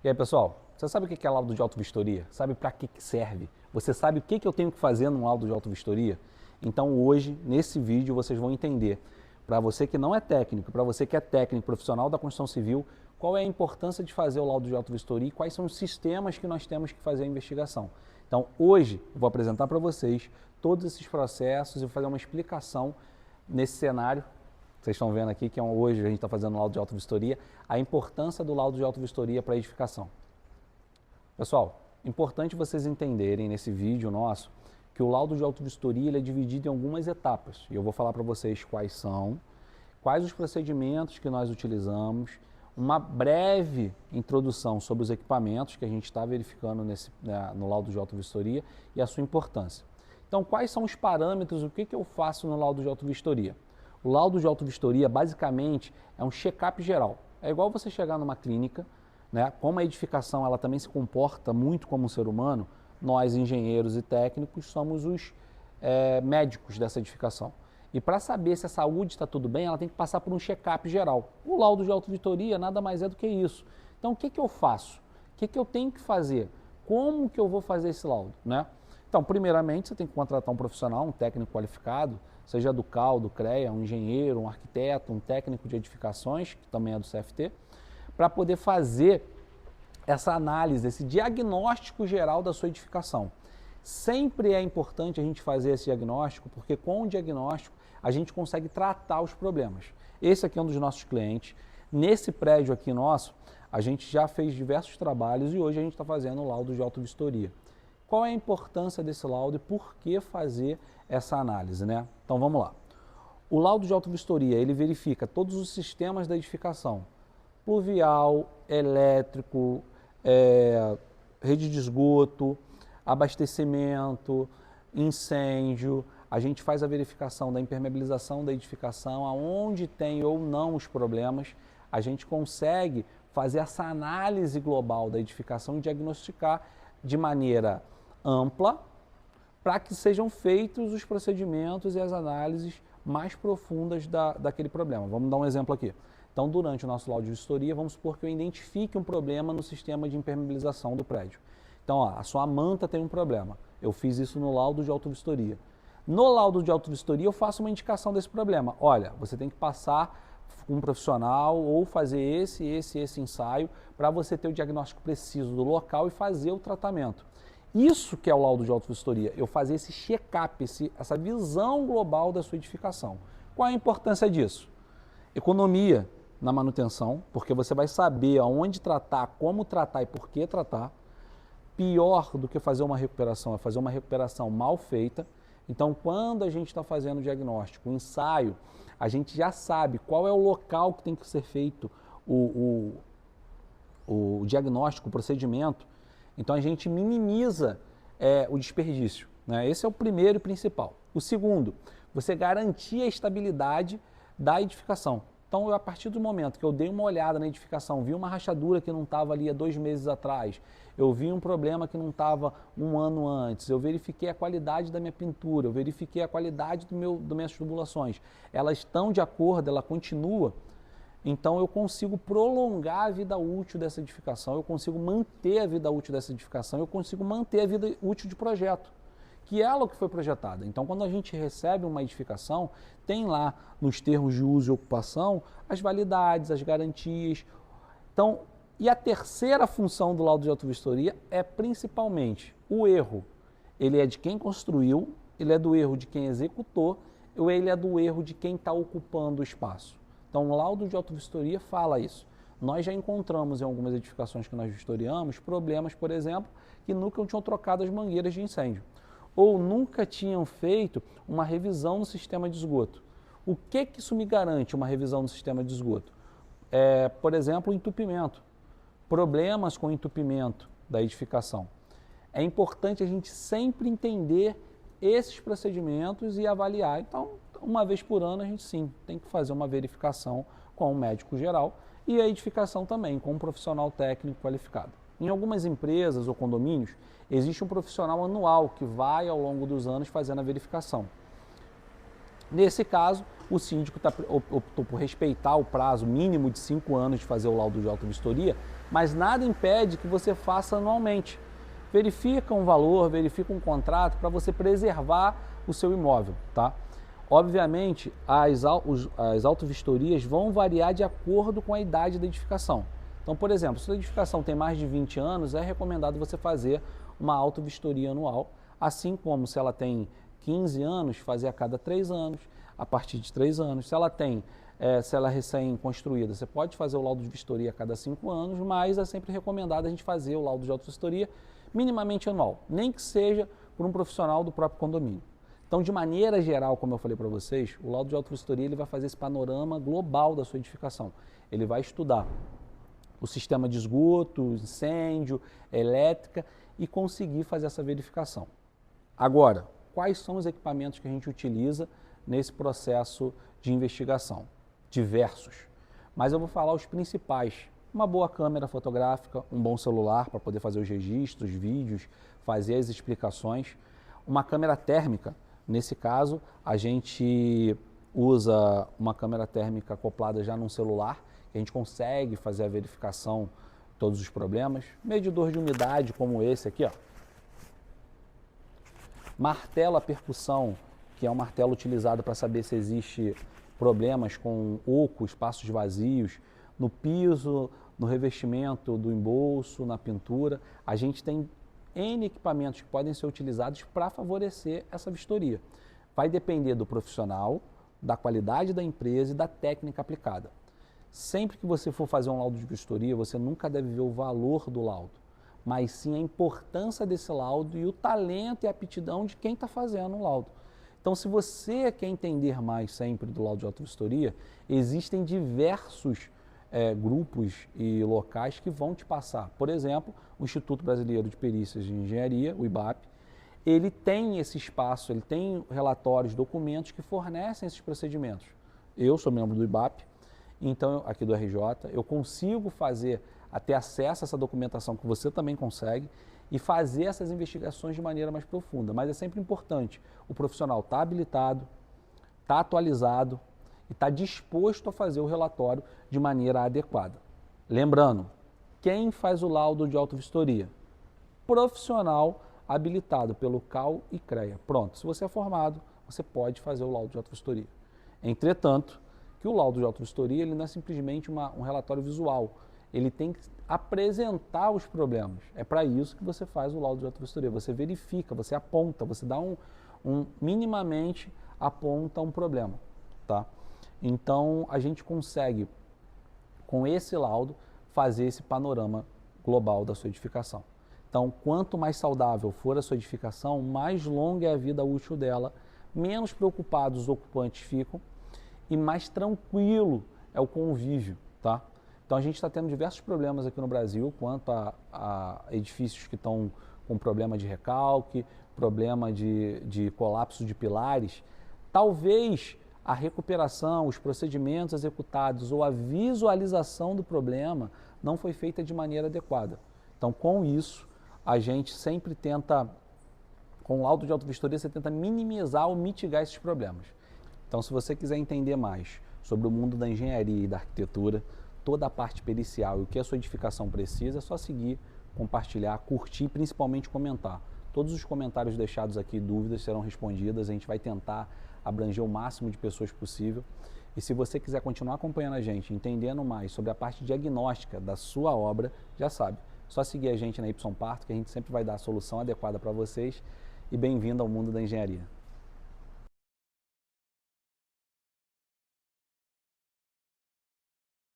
E aí, pessoal, você sabe o que é laudo de auto-vistoria? Sabe para que serve? Você sabe o que eu tenho que fazer num laudo de auto-vistoria? Então hoje, nesse vídeo, vocês vão entender, para você que não é técnico, para você que é técnico, profissional da construção civil, qual é a importância de fazer o laudo de auto-vistoria e quais são os sistemas que nós temos que fazer a investigação. Então hoje, eu vou apresentar para vocês todos esses processos e vou fazer uma explicação nesse cenário. Vocês estão vendo aqui que hoje a gente está fazendo laudo de auto-vistoria, a importância do laudo de auto-vistoria para a edificação. Pessoal, importante vocês entenderem nesse vídeo nosso que o laudo de auto-vistoria ele é dividido em algumas etapas. E eu vou falar para vocês quais são, quais os procedimentos que nós utilizamos, uma breve introdução sobre os equipamentos que a gente está verificando no laudo de auto-vistoria e a sua importância. Então, quais são os parâmetros, o que eu faço no laudo de auto-vistoria? O laudo de auto-vistoria, basicamente, é um check-up geral. É igual você chegar numa clínica, né? Como a edificação ela também se comporta muito como um ser humano, nós, engenheiros e técnicos, somos os médicos dessa edificação. E para saber se a saúde está tudo bem, ela tem que passar por um check-up geral. O laudo de auto-vistoria nada mais é do que isso. Então, o que eu faço? O que eu tenho que fazer? Como que eu vou fazer esse laudo, né? Então, primeiramente, você tem que contratar um profissional, um técnico qualificado, seja do CAL, do CREA, um engenheiro, um arquiteto, um técnico de edificações, que também é do CFT, para poder fazer essa análise, esse diagnóstico geral da sua edificação. Sempre é importante a gente fazer esse diagnóstico, porque com o diagnóstico a gente consegue tratar os problemas. Esse aqui é um dos nossos clientes. Nesse prédio aqui nosso, a gente já fez diversos trabalhos e hoje a gente está fazendo o laudo de auto-vistoria. Qual é a importância desse laudo e por que fazer essa análise, né? Então vamos lá. O laudo de auto-vistoria, ele verifica todos os sistemas da edificação, pluvial, elétrico, rede de esgoto, abastecimento, incêndio. A gente faz a verificação da impermeabilização da edificação, aonde tem ou não os problemas. A gente consegue fazer essa análise global da edificação e diagnosticar de maneira ampla para que sejam feitos os procedimentos e as análises mais profundas daquele problema. Vamos dar um exemplo aqui. Então, durante o nosso laudo de vistoria, vamos supor que eu identifique um problema no sistema de impermeabilização do prédio. Então, ó, a sua manta tem um problema. Eu fiz isso no laudo de auto-vistoria. No laudo de auto-vistoria, eu faço uma indicação desse problema. Olha, você tem que passar com um profissional ou fazer esse ensaio para você ter o diagnóstico preciso do local e fazer o tratamento. Isso que é o laudo de auto-vistoria, eu fazer esse check-up, essa visão global da sua edificação. Qual é a importância disso? Economia na manutenção, porque você vai saber aonde tratar, como tratar e por que tratar. Pior do que fazer uma recuperação é fazer uma recuperação mal feita. Então, quando a gente está fazendo o diagnóstico, o ensaio, a gente já sabe qual é o local que tem que ser feito o diagnóstico, o procedimento. Então, a gente minimiza o desperdício, né? Esse é o primeiro e principal. O segundo, você garantir a estabilidade da edificação. Então, a partir do momento que eu dei uma olhada na edificação, vi uma rachadura que não estava ali há 2 meses atrás, eu vi um problema que não estava 1 ano antes, eu verifiquei a qualidade da minha pintura, eu verifiquei a qualidade das minhas tubulações, elas estão de acordo, ela continua, então eu consigo prolongar a vida útil dessa edificação, eu consigo manter a vida útil dessa edificação, eu consigo manter a vida útil de projeto, que é ela que foi projetada. Então, quando a gente recebe uma edificação, tem lá nos termos de uso e ocupação as validades, as garantias. Então, e a terceira função do laudo de auto-vistoria é principalmente o erro. Ele é de quem construiu, ele é do erro de quem executou, ou ele é do erro de quem está ocupando o espaço. Então, o laudo de auto-vistoria fala isso. Nós já encontramos em algumas edificações que nós vistoriamos problemas, por exemplo, que nunca tinham trocado as mangueiras de incêndio, ou nunca tinham feito uma revisão no sistema de esgoto. O que isso me garante, uma revisão no sistema de esgoto? Por exemplo, o entupimento. Problemas com o entupimento da edificação. É importante a gente sempre entender esses procedimentos e avaliar. Então, uma vez por ano, a gente sim tem que fazer uma verificação com o médico geral e a edificação também, com um profissional técnico qualificado. Em algumas empresas ou condomínios, existe um profissional anual que vai ao longo dos anos fazendo a verificação. Nesse caso, o síndico optou por respeitar o prazo mínimo de 5 anos de fazer o laudo de auto-vistoria, mas nada impede que você faça anualmente. Verifica um valor, verifica um contrato para você preservar o seu imóvel, tá? Obviamente, as auto-vistorias vão variar de acordo com a idade da edificação. Então, por exemplo, se a edificação tem mais de 20 anos, é recomendado você fazer uma auto-vistoria anual, assim como se ela tem 15 anos, fazer a cada 3 anos, a partir de 3 anos. Se ela é recém-construída, você pode fazer o laudo de vistoria a cada 5 anos, mas é sempre recomendado a gente fazer o laudo de auto-vistoria minimamente anual, nem que seja por um profissional do próprio condomínio. Então, de maneira geral, como eu falei para vocês, o laudo de auto-vistoria ele vai fazer esse panorama global da sua edificação. Ele vai estudar o sistema de esgoto, incêndio, elétrica e conseguir fazer essa verificação. Agora, quais são os equipamentos que a gente utiliza nesse processo de investigação? Diversos. Mas eu vou falar os principais. Uma boa câmera fotográfica, um bom celular para poder fazer os registros, vídeos, fazer as explicações. Uma câmera térmica. Nesse caso, a gente usa uma câmera térmica acoplada já num celular, que a gente consegue fazer a verificação de todos os problemas. Medidor de umidade, como esse aqui, ó. Martelo a percussão, que é um martelo utilizado para saber se existe problemas com oco, espaços vazios, no piso, no revestimento do embolso, na pintura. A gente tem N equipamentos que podem ser utilizados para favorecer essa vistoria. Vai depender do profissional, da qualidade da empresa e da técnica aplicada. Sempre que você for fazer um laudo de vistoria, você nunca deve ver o valor do laudo, mas sim a importância desse laudo e o talento e a aptidão de quem está fazendo o laudo. Então, se você quer entender mais sempre do laudo de auto-vistoria, existem diversos grupos e locais que vão te passar. Por exemplo, o Instituto Brasileiro de Perícias de Engenharia, o IBAP, ele tem esse espaço, ele tem relatórios, documentos que fornecem esses procedimentos. Eu sou membro do IBAP, então, aqui do RJ, eu consigo ter acesso a essa documentação que você também consegue e fazer essas investigações de maneira mais profunda. Mas é sempre importante o profissional estar habilitado, estar atualizado e estar disposto a fazer o relatório de maneira adequada. Lembrando, quem faz o laudo de auto-vistoria? Profissional habilitado pelo CAU e CREA. Pronto, se você é formado, você pode fazer o laudo de auto-vistoria. Entretanto, que o laudo de auto-vistoria ele não é simplesmente um relatório visual, ele tem que apresentar os problemas. É para isso que você faz o laudo de auto-vistoria. Você verifica, você aponta, você dá minimamente aponta um problema, tá? Então, a gente consegue, com esse laudo, fazer esse panorama global da sua edificação. Então, quanto mais saudável for a sua edificação, mais longa é a vida útil dela, menos preocupados os ocupantes ficam e mais tranquilo é o convívio, tá? Então, a gente está tendo diversos problemas aqui no Brasil quanto a edifícios que estão com problema de recalque, problema de colapso de pilares. Talvez a recuperação, os procedimentos executados ou a visualização do problema não foi feita de maneira adequada. Então, com isso, a gente sempre tenta, com o laudo de auto-vistoria, você tenta minimizar ou mitigar esses problemas. Então, se você quiser entender mais sobre o mundo da engenharia e da arquitetura, toda a parte pericial e o que a sua edificação precisa, é só seguir, compartilhar, curtir e principalmente comentar. Todos os comentários deixados aqui, dúvidas, serão respondidas, a gente vai tentar abranger o máximo de pessoas possível. E se você quiser continuar acompanhando a gente, entendendo mais sobre a parte diagnóstica da sua obra, já sabe, só seguir a gente na YParto, que a gente sempre vai dar a solução adequada para vocês. E bem-vindo ao mundo da engenharia.